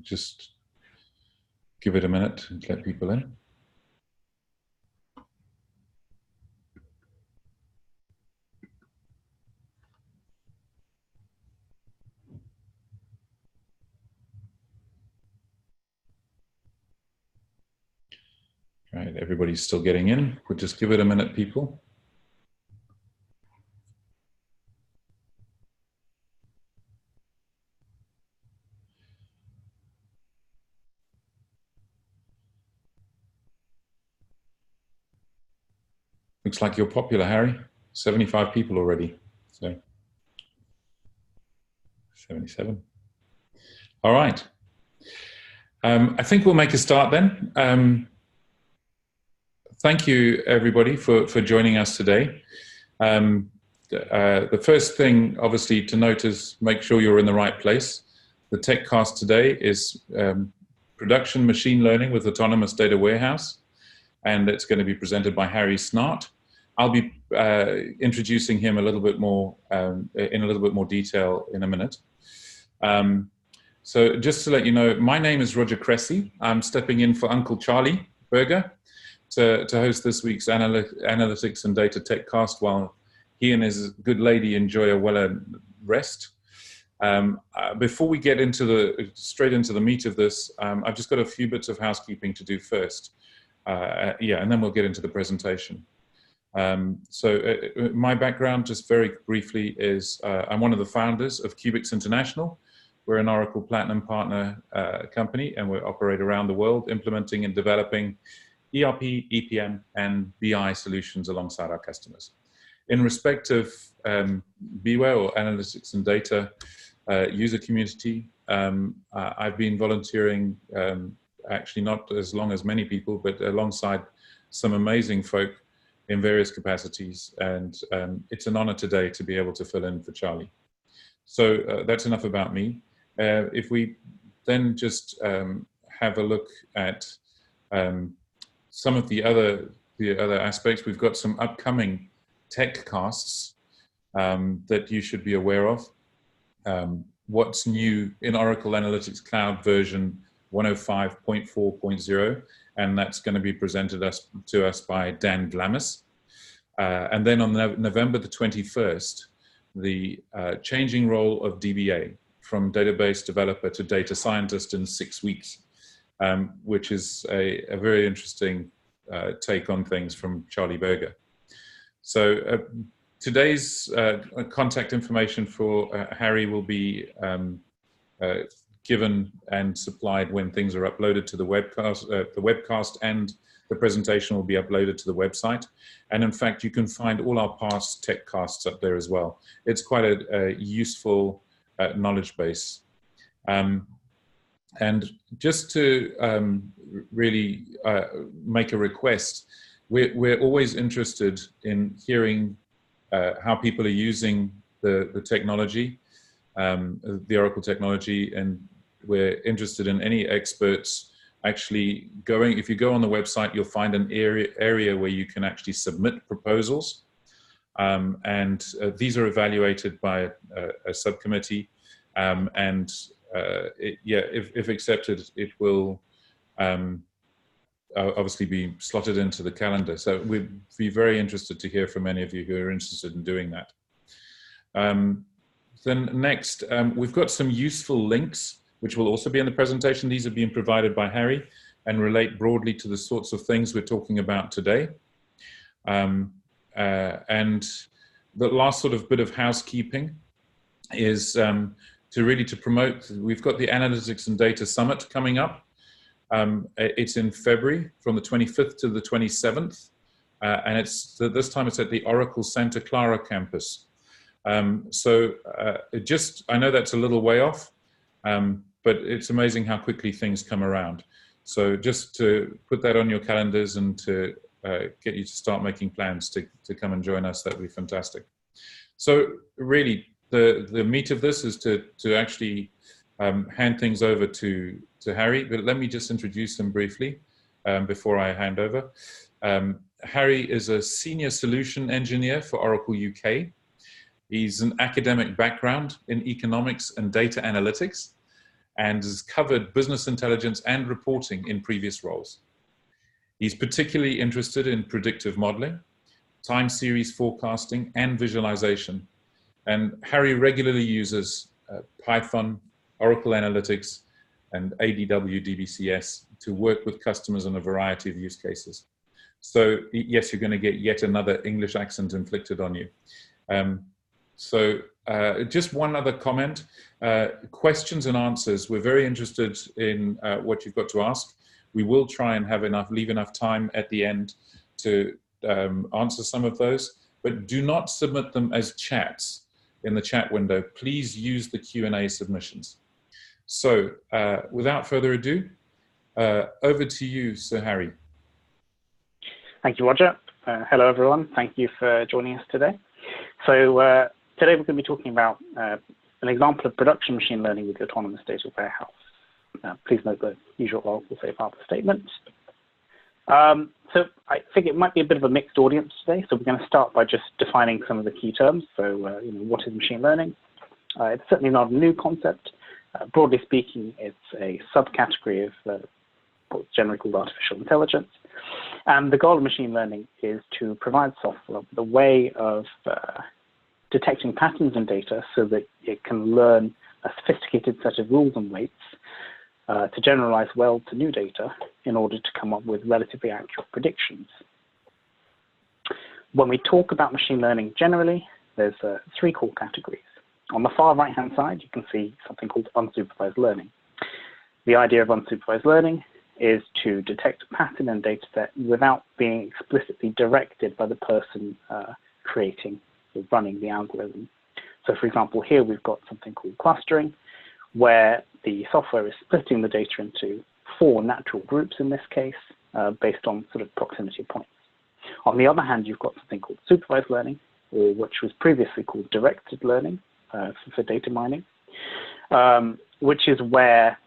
Just give it a minute and let people in. Right, everybody's still getting in. We'll just give it a minute, people. Looks like you're popular, Harry. 75 people already. So 77. All right. I think we'll make a start then. Thank you, everybody, for joining us today. The first thing, obviously, to note is make sure you're in the right place. The TechCast today is production machine learning with autonomous data warehouse, and it's going to be presented by Harry Snart. I'll be introducing him a little bit more in a little bit more detail in a minute. So just to let you know, my name is Roger Cressy. I'm stepping in for Uncle Charlie Berger to host this week's Analytics and Data TechCast while he and his good lady enjoy a well-earned rest. Before we get straight into the meat of this, I've just got a few bits of housekeeping to do first. And then we'll get into the presentation. My background, just very briefly, is I'm one of the founders of Cubics International. We're an Oracle Platinum Partner company, and we operate around the world implementing and developing ERP, EPM, and BI solutions alongside our customers. In respect of BWare, or Analytics and Data user community, I've been volunteering, actually not as long as many people, but alongside some amazing folk in various capacities, and it's an honor today to be able to fill in for Charlie. So that's enough about me. If we then just have a look at some of the other aspects, we've got some upcoming tech casts that you should be aware of. What's new in Oracle Analytics Cloud version 105.4.0, and that's going to be presented to us by Dan Glamis. And then on November the 21st, the changing role of DBA from database developer to data scientist in 6 weeks, which is a very interesting take on things from Charlie Berger. So today's contact information for Harry will be given and supplied when things are uploaded to the webcast, and the presentation will be uploaded to the website. And in fact, you can find all our past tech casts up there as well. It's quite a useful knowledge base. And just to really make a request, we're always interested in hearing how people are using the technology, the Oracle technology, and we're interested in any experts actually going. If you go on the website, you'll find an area where you can actually submit proposals, and these are evaluated by a subcommittee, if accepted, it will obviously be slotted into the calendar. So we'd be very interested to hear from any of you who are interested in doing that. Then next, we've got some useful links, which will also be in the presentation. These are being provided by Harry and relate broadly to the sorts of things we're talking about today. And the last sort of bit of housekeeping is to promote, we've got the Analytics and Data Summit coming up. It's in February from the 25th to the 27th. And this time it's at the Oracle Santa Clara campus. I know that's a little way off, but it's amazing how quickly things come around. So just to put that on your calendars and to get you to start making plans to come and join us, that would be fantastic. So really, the meat of this is to actually hand things over to Harry, but let me just introduce him briefly before I hand over. Harry is a senior solution engineer for Oracle UK. He's an academic background in economics and data analytics, and has covered business intelligence and reporting in previous roles. He's particularly interested in predictive modeling, time series forecasting, and visualization. And Harry regularly uses Python, Oracle Analytics, and ADW DBCS to work with customers on a variety of use cases. So yes, you're going to get yet another English accent inflicted on you. Just one other comment, questions and answers. We're very interested in what you've got to ask. We will try and leave enough time at the end to answer some of those, but do not submit them as chats in the chat window. Please use the Q&A submissions. So without further ado, over to you, Sir Harry. Thank you, Roger. Hello, everyone. Thank you for joining us today. So today we're going to be talking about an example of production machine learning with the autonomous data warehouse. Please note the usual Oracle safe harbor statement. So I think it might be a bit of a mixed audience today. So we're going to start by just defining some of the key terms. So what is machine learning? It's certainly not a new concept. Broadly speaking, it's a subcategory of what's generally called artificial intelligence. And the goal of machine learning is to provide software with a way of detecting patterns in data so that it can learn a sophisticated set of rules and weights to generalize well to new data in order to come up with relatively accurate predictions. When we talk about machine learning generally, there's three core categories. On the far right-hand side, you can see something called unsupervised learning. The idea of unsupervised learning is to detect a pattern in a data set without being explicitly directed by the person creating or running the algorithm. So for example, here we've got something called clustering, where the software is splitting the data into 4 natural groups in this case, based on sort of proximity points. On the other hand, you've got something called supervised learning, or which was previously called directed learning for data mining, which is where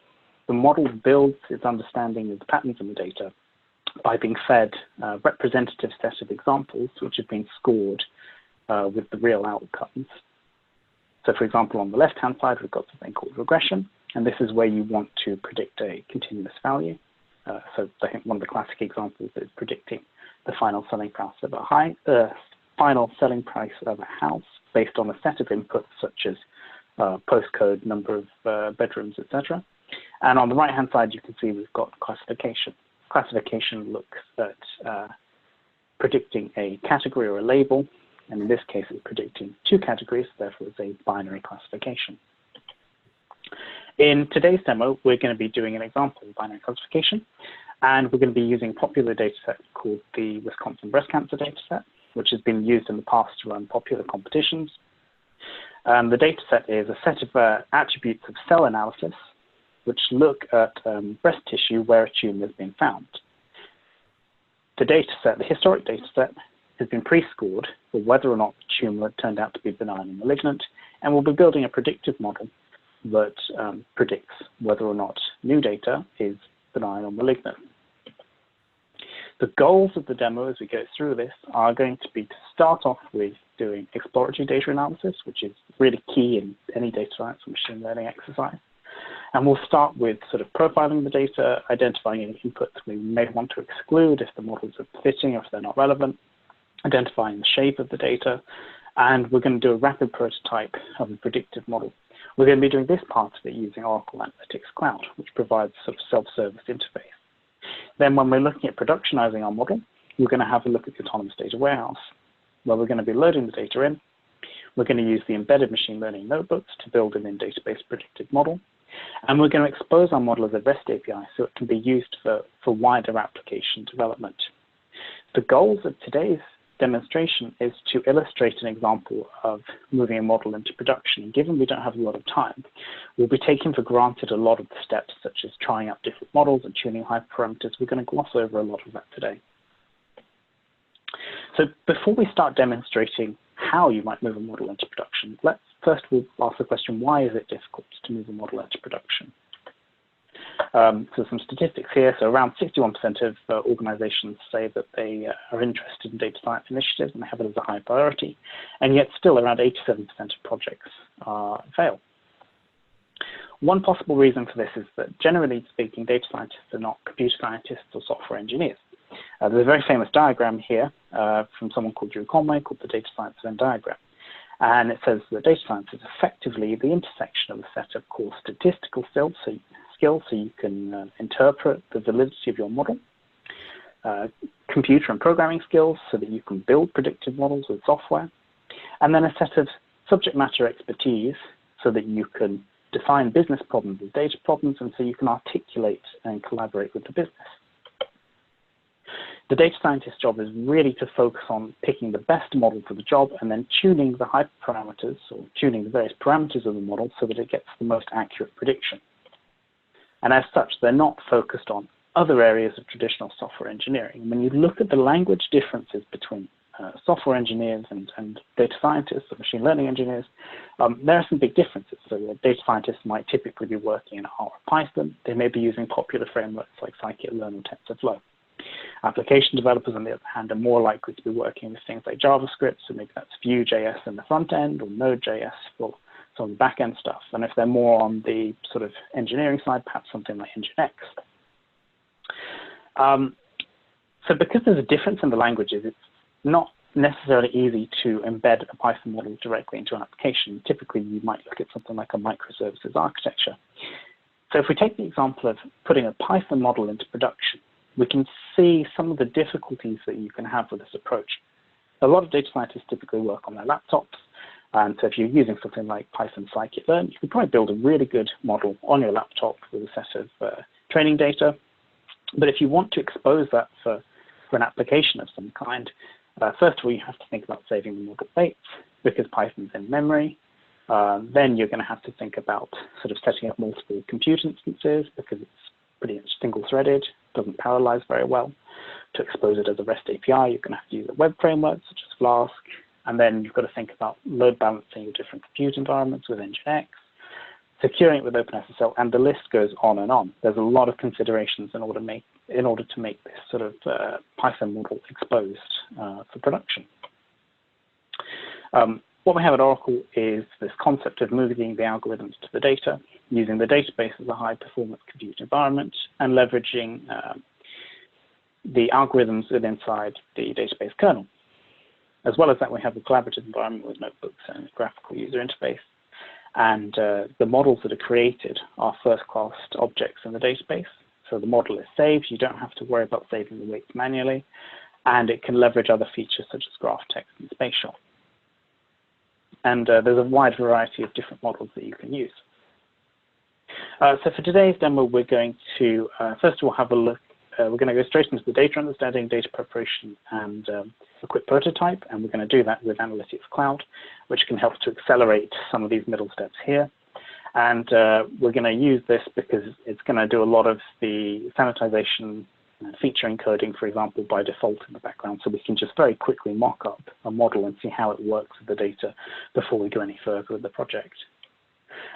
the model builds its understanding of the patterns in the data by being fed a representative set of examples which have been scored with the real outcomes. So for example, on the left-hand side, we've got something called regression, and this is where you want to predict a continuous value. So I think one of the classic examples is predicting the final selling price of a house based on a set of inputs such as postcode, number of bedrooms, etc. And on the right-hand side, you can see we've got classification. Classification looks at predicting a category or a label, and in this case, it's predicting 2 categories, therefore it's a binary classification. In today's demo, we're going to be doing an example of binary classification, and we're going to be using a popular data set called the Wisconsin breast cancer data set, which has been used in the past to run popular competitions. The data set is a set of attributes of cell analysis, which look at breast tissue where a tumor has been found. The data set, the historic data set, has been pre-scored for whether or not the tumor turned out to be benign or malignant, and we'll be building a predictive model that predicts whether or not new data is benign or malignant. The goals of the demo as we go through this are going to be to start off with doing exploratory data analysis, which is really key in any data science or machine learning exercise. And we'll start with sort of profiling the data, identifying any inputs we may want to exclude if the models are fitting or if they're not relevant, identifying the shape of the data, and we're going to do a rapid prototype of a predictive model. We're going to be doing this part of it using Oracle Analytics Cloud, which provides sort of self-service interface. Then when we're looking at productionizing our model, we're going to have a look at the autonomous data warehouse, where we're going to be loading the data in. We're going to use the embedded machine learning notebooks to build an in-database predictive model. And we're going to expose our model as a REST API so it can be used for wider application development. The goals of today's demonstration is to illustrate an example of moving a model into production. And given we don't have a lot of time, we'll be taking for granted a lot of the steps, such as trying out different models and tuning hyperparameters. We're going to gloss over a lot of that today. So before we start demonstrating how you might move a model into production, we'll ask the question, why is it difficult to move a model into production? So some statistics here. So around 61% of organizations say that they are interested in data science initiatives and they have it as a high priority, and yet still around 87% of projects fail. One possible reason for this is that, generally speaking, data scientists are not computer scientists or software engineers. There's a very famous diagram here from someone called Drew Conway called the data science Venn diagram. And it says that data science is effectively the intersection of a set of core statistical skills so you can interpret the validity of your model, computer and programming skills so that you can build predictive models with software, and then a set of subject matter expertise so that you can define business problems as data problems and so you can articulate and collaborate with the business. The data scientist's job is really to focus on picking the best model for the job and then tuning the hyperparameters or tuning the various parameters of the model so that it gets the most accurate prediction. And as such, they're not focused on other areas of traditional software engineering. When you look at the language differences between software engineers and data scientists or machine learning engineers, there are some big differences. So data scientists might typically be working in R or Python. They may be using popular frameworks like scikit-learn or TensorFlow. Application developers, on the other hand, are more likely to be working with things like JavaScript, so maybe that's Vue.js in the front end or Node.js for some of the back end stuff. And if they're more on the sort of engineering side, perhaps something like Nginx. So because there's a difference in the languages, it's not necessarily easy to embed a Python model directly into an application. Typically, you might look at something like a microservices architecture. So if we take the example of putting a Python model into production, we can see some of the difficulties that you can have with this approach. A lot of data scientists typically work on their laptops, and so if you're using something like Python scikit-learn, you can probably build a really good model on your laptop with a set of training data. But if you want to expose that for an application of some kind, first of all, you have to think about saving the model states because Python's in memory. Then you're going to have to think about sort of setting up multiple compute instances because it's pretty much single-threaded, doesn't parallelize very well. To expose it as a REST API, you're going to have to use a web framework such as Flask, and then you've got to think about load balancing your different compute environments with Nginx, securing it with OpenSSL, and the list goes on and on. There's a lot of considerations in order to make this sort of Python model exposed for production. What we have at Oracle is this concept of moving the algorithms to the data, using the database as a high-performance compute environment, and leveraging the algorithms inside the database kernel. As well as that, we have a collaborative environment with notebooks and a graphical user interface. And the models that are created are first-class objects in the database. So the model is saved. You don't have to worry about saving the weights manually. And it can leverage other features such as graph text and spatial. And there's a wide variety of different models that you can use. So for today's demo, we're going to, first of all, have a look. We're going to go straight into the data understanding, data preparation, and a quick prototype. And we're going to do that with Analytics Cloud, which can help to accelerate some of these middle steps here. And we're going to use this because it's going to do a lot of the sanitization, feature encoding, for example, by default in the background. So we can just very quickly mock up a model and see how it works with the data before we go any further with the project.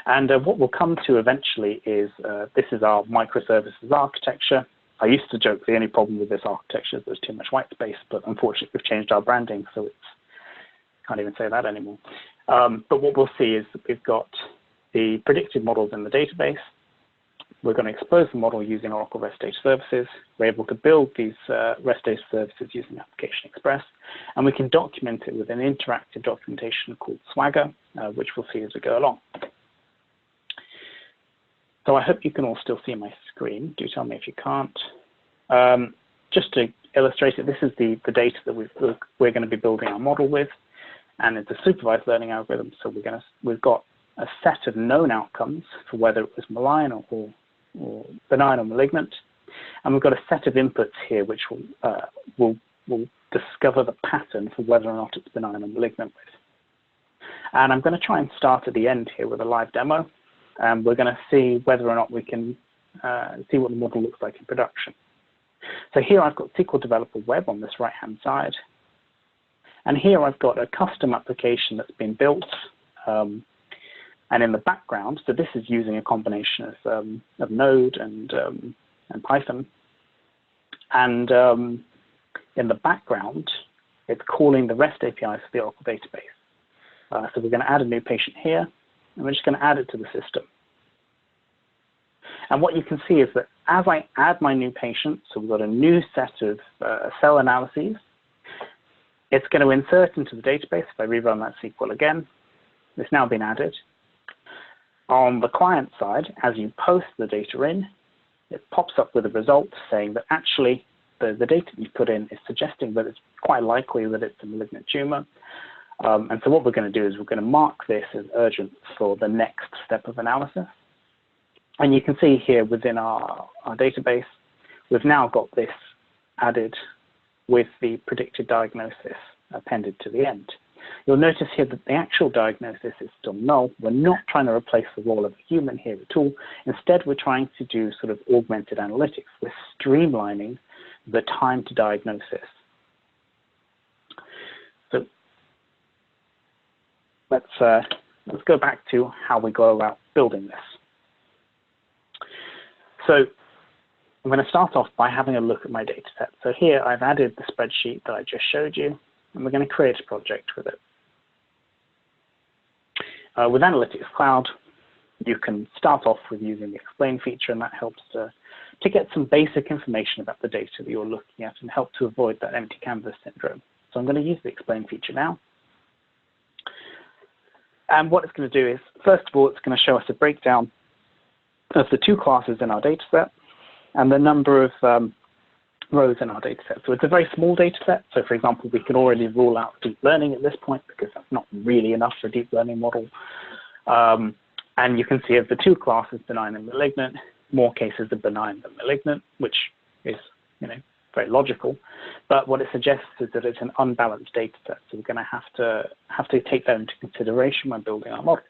And what we'll come to eventually is this is our microservices architecture. I used to joke the only problem with this architecture is there's too much white space, but unfortunately we've changed our branding, so it's can't even say that anymore. But what we'll see is that we've got the predictive models in the database. We're going to expose the model using Oracle REST Data Services. We're able to build these REST Data Services using Application Express, and we can document it with an interactive documentation called Swagger, which we'll see as we go along. So I hope you can all still see my screen. Do tell me if you can't. Just to illustrate it, this is the data that we're going to be building our model with, and it's a supervised learning algorithm. So we've got a set of known outcomes for whether it was malign or benign or malignant, and we've got a set of inputs here which will discover the pattern for whether or not it's benign or malignant with. And I'm going to try and start at the end here with a live demo. And we're going to see whether or not we can see what the model looks like in production. So here I've got SQL Developer Web on this right-hand side. And here I've got a custom application that's been built. And in the background, so this is using a combination of Node and Python. And in the background, it's calling the REST APIs for the Oracle database. So we're going to add a new patient here. And we're just going to add it to the system. And what you can see is that as I add my new patient, so we've got a new set of cell analyses, it's going to insert into the database. If I rerun that SQL again, it's now been added. On the client side, as you post the data in, it pops up with a result saying that actually the data you put in is suggesting that it's quite likely that it's a malignant tumor. And so what we're going to do is we're going to mark this as urgent for the next step of analysis. And you can see here within our database, we've now got this added with the predicted diagnosis appended to the end. You'll notice here that the actual diagnosis is still null. We're not trying to replace the role of a human here at all. Instead, we're trying to do sort of augmented analytics. We're streamlining the time to diagnosis. So let's go back to how we go about building this. So I'm going to start off by having a look at my data set. So here I've added the spreadsheet that I just showed you, and we're going to create a project with it. With Analytics Cloud, you can start off with using the explain feature, and that helps to get some basic information about the data that you're looking at and help to avoid that empty canvas syndrome. So I'm going to use the explain feature now. And what it's going to do is, first of all, it's going to show us a breakdown of the two classes in our data set and the number of rows in our data set. So it's a very small data set. So for example, we can already rule out deep learning at this point because that's not really enough for a deep learning model. And you can see of the two classes, benign and malignant, more cases of benign than malignant, which is, very logical. But what it suggests is that it's an unbalanced data set. So we're going to have to take that into consideration when building our model.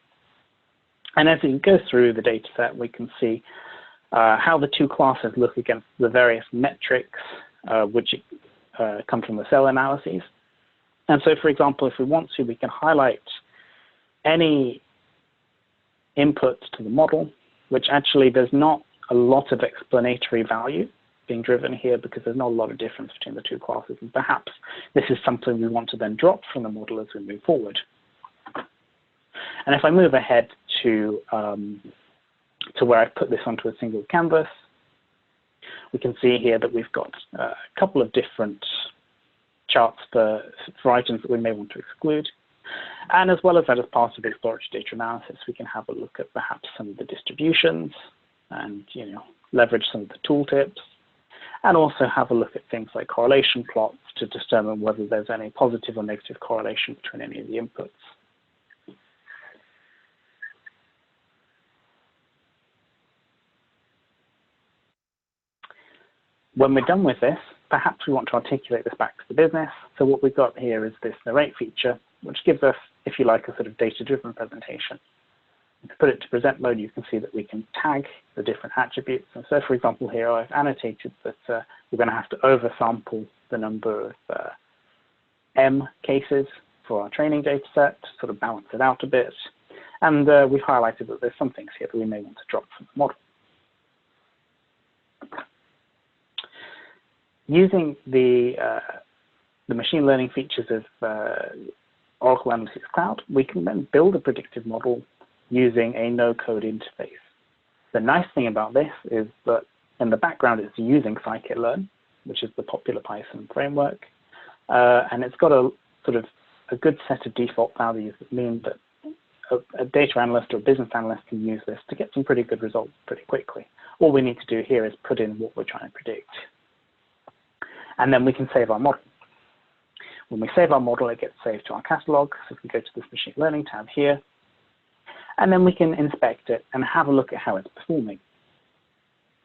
And as we go through the data set, we can see how the two classes look against the various metrics which come from the cell analyses. And so, for example, if we want to, we can highlight any inputs to the model, which actually there's not a lot of explanatory value being driven here because there's not a lot of difference between the two classes. And perhaps this is something we want to then drop from the model as we move forward. And if I move ahead to where I've put this onto a single canvas, we can see here that we've got a couple of different charts for items that we may want to exclude. And as well as that, as part of exploratory data analysis, we can have a look at perhaps some of the distributions and leverage some of the tooltips, and also have a look at things like correlation plots to determine whether there's any positive or negative correlation between any of the inputs. When we're done with this, perhaps we want to articulate this back to the business. So what we've got here is this narrate feature, which gives us, if you like, a sort of data-driven presentation. To put it to present mode, you can see that we can tag the different attributes. And so, for example, here I've annotated that we're going to have to oversample the number of M cases for our training data set to sort of balance it out a bit. And we've highlighted that there's some things here that we may want to drop from the model. Using the machine learning features of Oracle Analytics Cloud, we can then build a predictive model using a no-code interface. The nice thing about this is that in the background it's using scikit-learn, which is the popular Python framework, and it's got a sort of a good set of default values that mean that a data analyst or a business analyst can use this to get some pretty good results pretty quickly. All we need to do here is put in what we're trying to predict. And then we can save our model. When we save our model, it gets saved to our catalog. So if we go to this machine learning tab here, and then we can inspect it and have a look at how it's performing.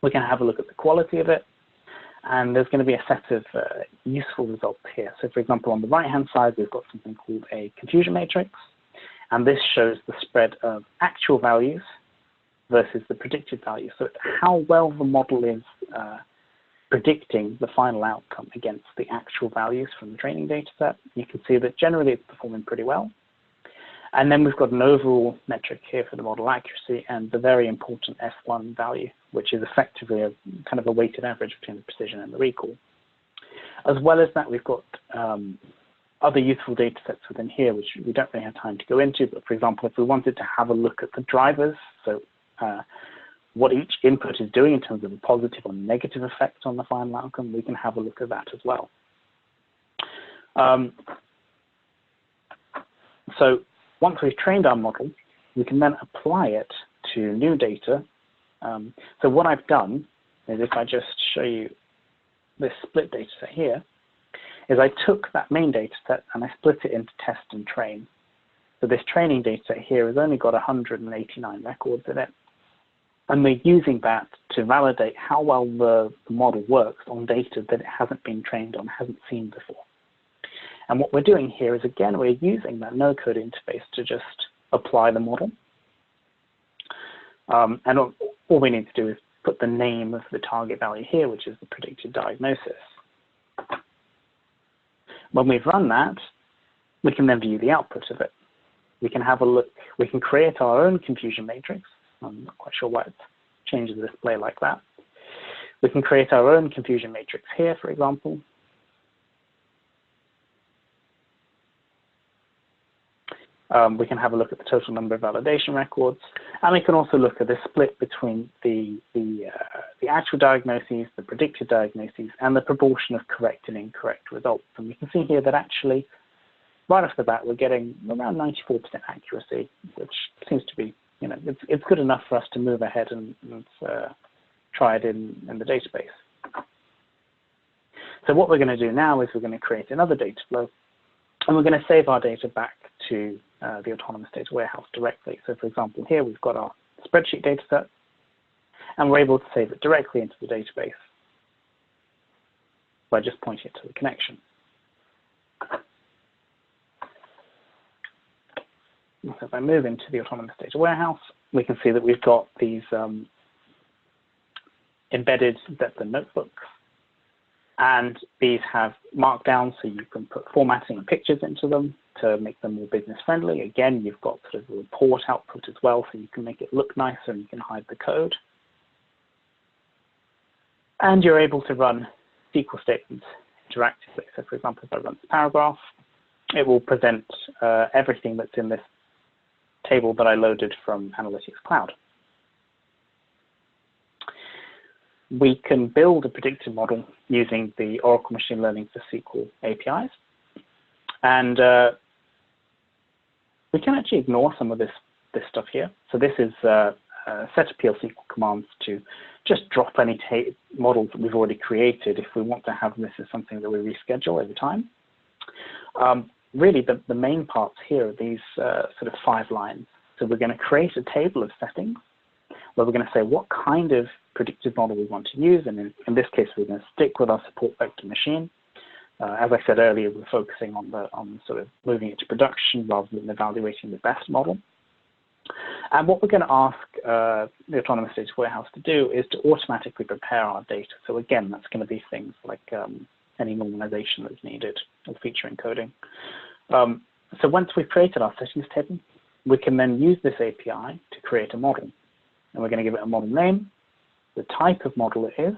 We can have a look at the quality of it, and there's going to be a set of useful results here. So for example, on the right-hand side, we've got something called a confusion matrix, and this shows the spread of actual values versus the predicted values. So it's how well the model is predicting the final outcome against the actual values from the training data set. You can see that generally it's performing pretty well. And then we've got an overall metric here for the model accuracy and the very important S1 value, which is effectively a kind of a weighted average between the precision and the recall. As well as that, we've got other useful data sets within here, which we don't really have time to go into. But for example, if we wanted to have a look at the drivers, so what each input is doing in terms of a positive or negative effect on the final outcome, we can have a look at that as well. So once we've trained our model, we can then apply it to new data. So what I've done is, if I just show you this split data set here, is I took that main data set and I split it into test and train. So this training data set here has only got 189 records in it. And we're using that to validate how well the model works on data that it hasn't been trained on, hasn't seen before. And what we're doing here is, again, we're using that no-code interface to just apply the model. And all we need to do is put the name of the target value here, which is the predicted diagnosis. When we've run that, we can then view the output of it. We can have a look, we can create our own confusion matrix. I'm not quite sure why it changes the display like that. We can create our own confusion matrix here, for example. We can have a look at the total number of validation records, and we can also look at the split between the actual diagnoses, the predicted diagnoses, and the proportion of correct and incorrect results. And we can see here that actually, right off the bat, we're getting around 94% accuracy, which seems to be, you know, it's good enough for us to move ahead and try it in the database. So what we're going to do now is we're going to create another data flow, and we're going to save our data back to the autonomous data warehouse directly. So for example, here we've got our spreadsheet data set, and we're able to save it directly into the database by just pointing it to the connection. So if I move into the autonomous data warehouse, we can see that we've got these embedded depth and notebooks, and these have markdowns, so you can put formatting and pictures into them to make them more business friendly. Again, you've got sort of a report output as well, so you can make it look nicer and you can hide the code. And you're able to run SQL statements interactively. So for example, if I run this paragraph, it will present everything that's in this table that I loaded from Analytics Cloud. We can build a predictive model using the Oracle Machine Learning for SQL APIs. And we can actually ignore some of this stuff here. So this is a set of PL SQL commands to just drop any models that we've already created if we want to have this as something that we reschedule over time. Really, the main parts here are these sort of 5 lines. So we're going to create a table of settings where we're going to say what kind of predictive model we want to use, and in this case, we're going to stick with our support vector machine. As I said earlier, we're focusing on sort of moving it to production rather than evaluating the best model. And what we're going to ask the Autonomous Data Warehouse to do is to automatically prepare our data. So again, that's going to be things like any normalization that's needed or feature encoding. So once we've created our settings table, we can then use this API to create a model. And we're going to give it a model name, the type of model it is,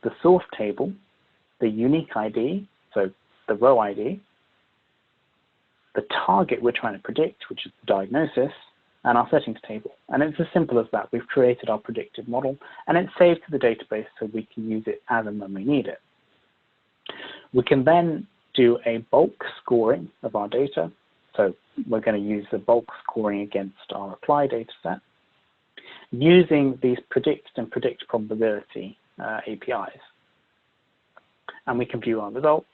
the source table, the unique ID, so the row ID, the target we're trying to predict, which is the diagnosis, and our settings table. And it's as simple as that. We've created our predictive model, and it's saved to the database so we can use it as and when we need it. We can then do a bulk scoring of our data. So we're going to use the bulk scoring against our apply data set using these predict and predict probability APIs. And we can view our results.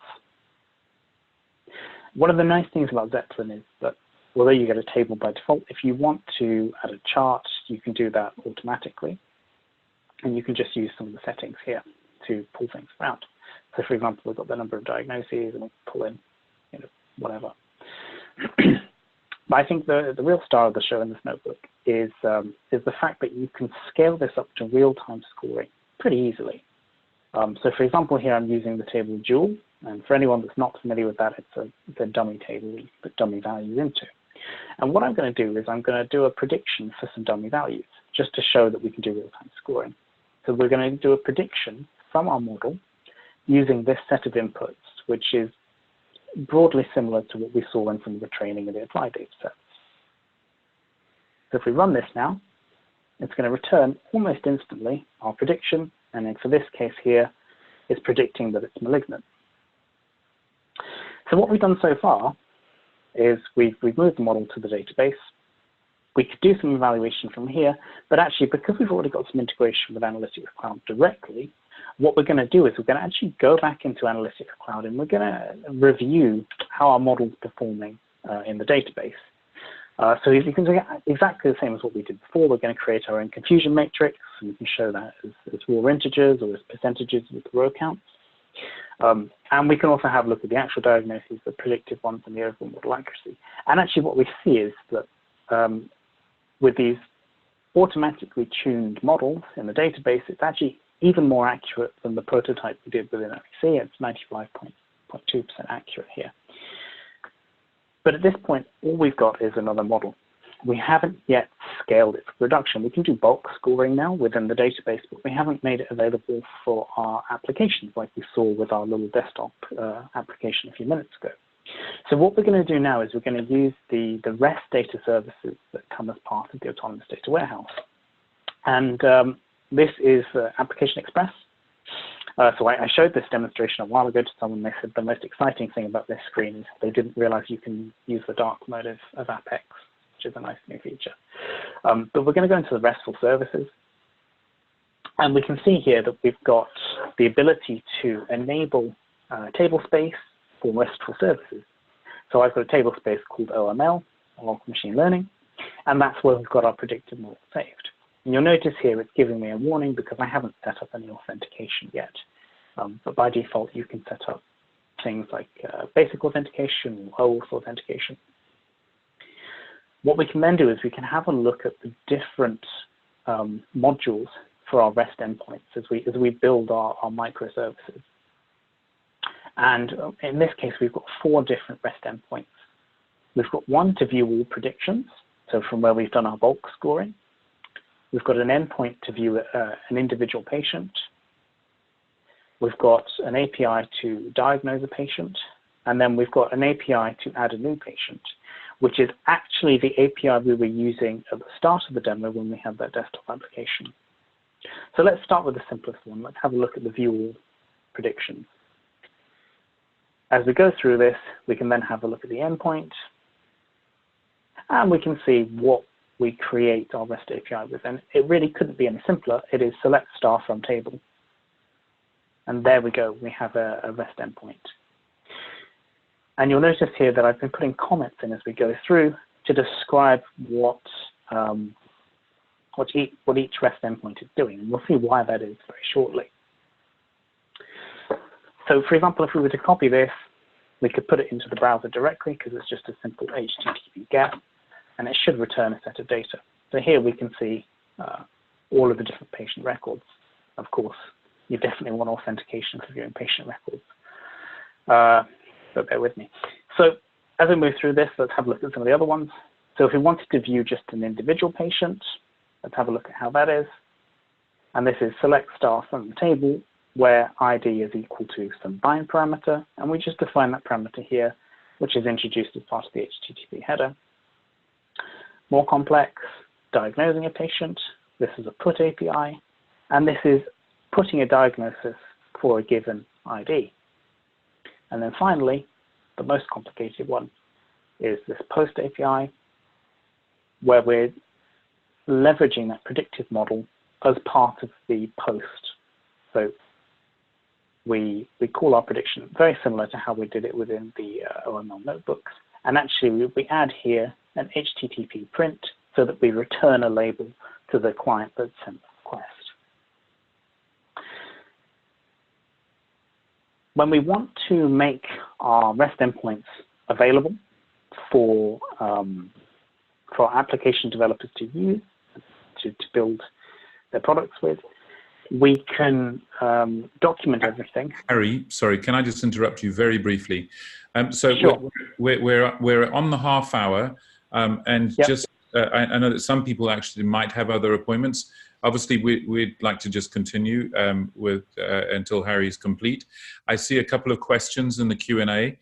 One of the nice things about Zeppelin is that although you get a table by default, if you want to add a chart, you can do that automatically. And you can just use some of the settings here to pull things around. So for example, we've got the number of diagnoses, and we pull in, you know, whatever. But I think the real star of the show in this notebook is the fact that you can scale this up to real-time scoring pretty easily. So for example, here I'm using the table Joule, and for anyone that's not familiar with that, it's a dummy table you put dummy values into. And what I'm going to do is I'm going to do a prediction for some dummy values, just to show that we can do real-time scoring. So we're going to do a prediction from our model using this set of inputs, which is broadly similar to what we saw in some of the training of the applied data sets. So if we run this now, it's going to return almost instantly our prediction, and then for this case here, it's predicting that it's malignant. So what we've done so far is we've moved the model to the database. We could do some evaluation from here, but actually because we've already got some integration with Analytics Cloud directly, what we're going to do is we're going to actually go back into Analytics Cloud and we're going to review how our model's performing in the database. So you can do exactly the same as what we did before. We're going to create our own confusion matrix, and we can show that as raw integers or as percentages with row counts. And we can also have a look at the actual diagnoses, the predictive ones, and the overall model accuracy. And actually what we see is that with these automatically tuned models in the database, it's actually even more accurate than the prototype we did within OEC. It's 95.2% accurate here. But at this point, all we've got is another model. We haven't yet scaled it for production. We can do bulk scoring now within the database, but we haven't made it available for our applications like we saw with our little desktop application a few minutes ago. So what we're going to do now is we're going to use the REST data services that come as part of the Autonomous Data Warehouse. And this is Application Express. So I showed this demonstration a while ago to someone. They said the most exciting thing about this screen is they didn't realize you can use the dark mode of Apex, which is a nice new feature. But we're going to go into the RESTful services. And we can see here that we've got the ability to enable table space for RESTful services. So I've got a table space called OML, or machine learning, and that's where we've got our predictive model saved. And you'll notice here it's giving me a warning because I haven't set up any authentication yet. But by default, you can set up things like basic authentication or OAuth authentication. What we can then do is we can have a look at the different modules for our REST endpoints as we build our microservices. And in this case, we've got 4 different REST endpoints. We've got one to view all predictions, so from where we've done our bulk scoring. We've got an endpoint to view an individual patient. We've got an API to diagnose a patient. And then we've got an API to add a new patient, which is actually the API we were using at the start of the demo when we had that desktop application. So let's start with the simplest one. Let's have a look at the view all predictions. As we go through this, we can then have a look at the endpoint, and we can see what we create our REST API with. And it really couldn't be any simpler. It is select star from table. And there we go. We have a REST endpoint. And you'll notice here that I've been putting comments in as we go through to describe what each REST endpoint is doing. And we'll see why that is very shortly. So for example, if we were to copy this, we could put it into the browser directly because it's just a simple HTTP GET, and it should return a set of data. So here we can see all of the different patient records. Of course, you definitely want authentication for viewing patient records, but bear with me. So as we move through this, let's have a look at some of the other ones. So if we wanted to view just an individual patient, let's have a look at how that is. And this is select star from the table, where ID is equal to some bind parameter, and we just define that parameter here, which is introduced as part of the HTTP header. More complex, diagnosing a patient. This is a put API, and this is putting a diagnosis for a given ID. And then finally, the most complicated one is this post API, where we're leveraging that predictive model as part of the post. So we call our prediction very similar to how we did it within the OML notebooks. And actually, we add here an HTTP print so that we return a label to the client that sent the request. When we want to make our REST endpoints available for application developers to use, to build their products with, we can document everything. Harry, sorry, can I just interrupt you very briefly? So sure. we're on the half hour, and yep. just I know that some people actually might have other appointments. Obviously, we'd like to just continue with until Harry's complete. I see a couple of questions in the Q&A.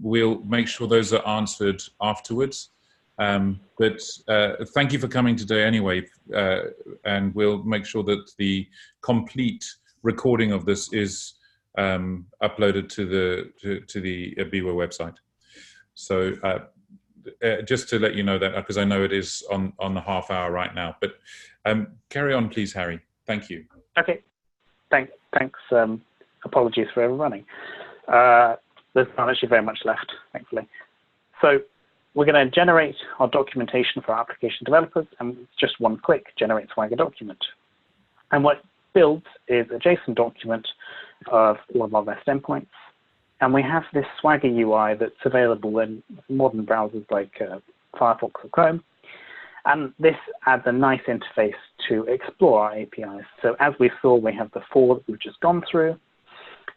We'll make sure those are answered afterwards. But thank you for coming today anyway, and we'll make sure that the complete recording of this is uploaded to the BIWA website. So just to let you know that, because I know it is on the half hour right now, but carry on, please, Harry. Thank you. Okay, thanks. Apologies for overrunning. There's not actually very much left, thankfully. So we're going to generate our documentation for our application developers, and it's just one click, generate Swagger document. And what it builds is a JSON document of all of our REST endpoints. And we have this Swagger UI that's available in modern browsers like Firefox or Chrome. And this adds a nice interface to explore our APIs. So as we saw, we have the 4 that we've just gone through.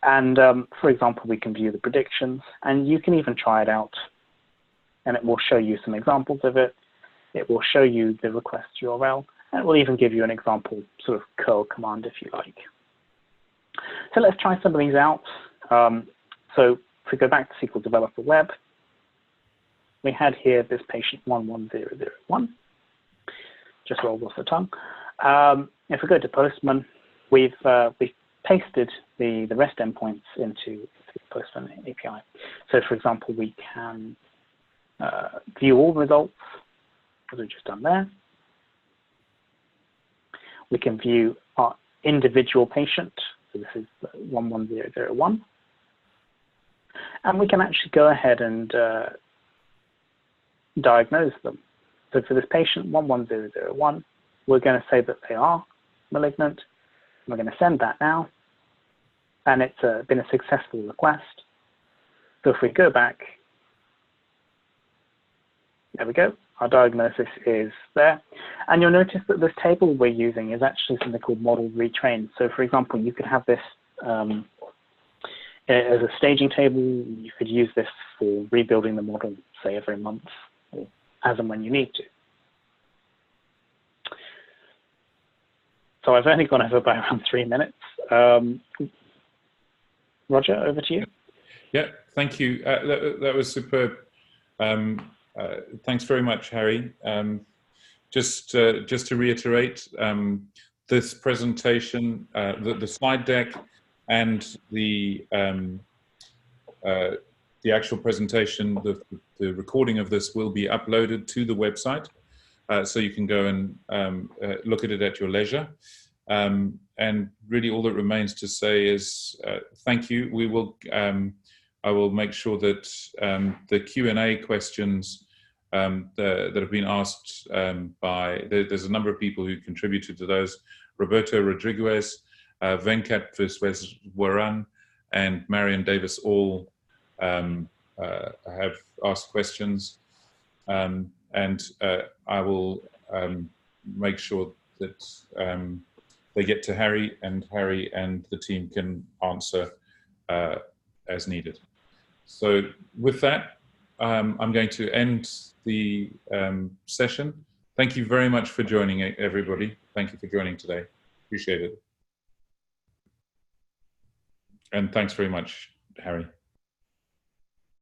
And for example, we can view the predictions, and you can even try it out. And it will show you some examples of it. It will show you the request URL, and it will even give you an example sort of curl command if you like. So let's try some of these out. So if we go back to SQL Developer Web, we had here this patient 11001. Just rolled off the tongue. If we go to Postman, we've pasted the REST endpoints into the Postman API. So for example, we can view all the results, as we've just done there. We can view our individual patient. So this is 11001. And we can actually go ahead and diagnose them. So for this patient 11001, we're going to say that they are malignant. We're going to send that now. And it's been a successful request. So if we go back, there we go. Our diagnosis is there. And you'll notice that this table we're using is actually something called model retrain. So for example, you could have this as a staging table. You could use this for rebuilding the model, say, every month, or as and when you need to. So I've only gone over by around 3 minutes. Roger, over to you. Yeah, thank you. That was superb. Thanks very much, Harry. Just to reiterate, this presentation, the slide deck, and the actual presentation, the recording of this will be uploaded to the website, so you can go and look at it at your leisure. And really, all that remains to say is thank you. We will. I will make sure that the Q&A questions that have been asked there's a number of people who contributed to those: Roberto Rodriguez, Venkat Visweswaran, and Marion Davis all have asked questions, and I will make sure that they get to Harry, and the team can answer as needed. So with that, I'm going to end the session. Thank you very much for joining, everybody. Thank you for joining today. Appreciate it. And thanks very much, Harry.